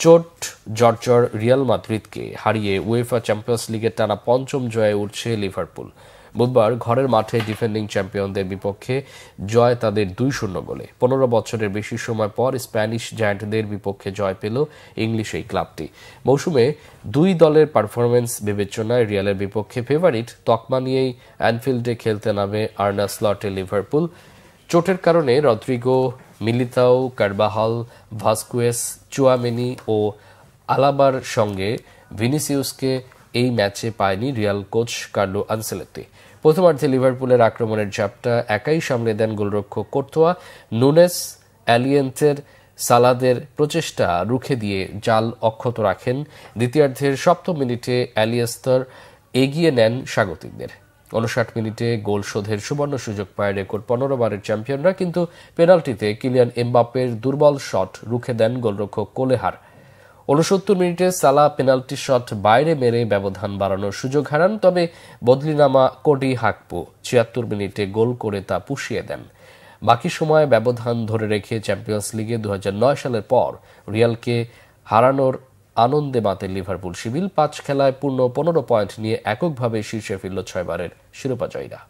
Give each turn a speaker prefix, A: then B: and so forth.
A: চোট জর্জর রিয়াল মাদ্রিদকে হারিয়ে UEFA champions লিগের টানা পঞ্চম জয়ে উঠছে লিভারপুল। বুধবার ঘরের মাঠে ডিফেন্ডিং চ্যাম্পিয়নদের বিপক্ষে জয় তাদের 2-0 গোলে। 15 বছরের বেশি সময় পর স্প্যানিশ জায়ান্টদের বিপক্ষে জয় পেল ইংলিশ এই ক্লাবটি। মৌসুমে দুই দলের পারফরমেন্স বিবেচনায় রিয়ালের বিপক্ষে ফেভারিট তকমা নিয়েই অ্যানফিল্ডে খেলতে নামে আর্নে স্লটের লিভারপুল। চোটের কারণে রদ্রিগো, মিলিতাও, কারবাহাল, ভাস্কুয়েস, চুয়ামেনি ও আলাবার সঙ্গে ভিনিসিয়াসকে এই ম্যাচে পায়নি রিয়াল কোচ কার্লো আনসেলত্তি। প্রথমার্ধে লিভারপুলের আক্রমণের ঝাপটা একাই সামলে দেন গোলরক্ষক কোর্তোয়া। নুনেস, অ্যালিয়েন্তের, সালাদের প্রচেষ্টা রুখে দিয়ে জাল অক্ষত রাখেন। দ্বিতীয়ার্ধের 7ম মিনিটে অ্যালিয়েস্তর এগিয়ে নেন স্বাগতিকদের। 59 মিনিটে গোল শোধের সুবর্ণ সুযোগ পায় রেকর্ড 15 বারের চ্যাম্পিয়নরা, কিন্তু পেনাল্টিতে কিলিয়ান এমবাপ্পের দুর্বল শট রুখে দেন গোলরক্ষক কোলেহার। 69 মিনিটে সালা পেনাল্টি শট বাইরে মেরে ব্যবধান বাড়ানোর সুযোগ হারান, তবে বদলিনামা কোডি হাকপো 76 মিনিটে গোল করে তা পুষিয়ে দেন। বাকি সময় ব্যবধান ধরে রেখে চ্যাম্পিয়ন্স লিগে 2009 সালের পর রিয়ালকে হারানোর আনন্দে মাতেন লিভারপুল শিবির। 5 খেলায় পূর্ণ 15 পয়েন্ট নিয়ে এককভাবে শীর্ষে ফিরল 6 বারের শিরোপা জয়ীরা।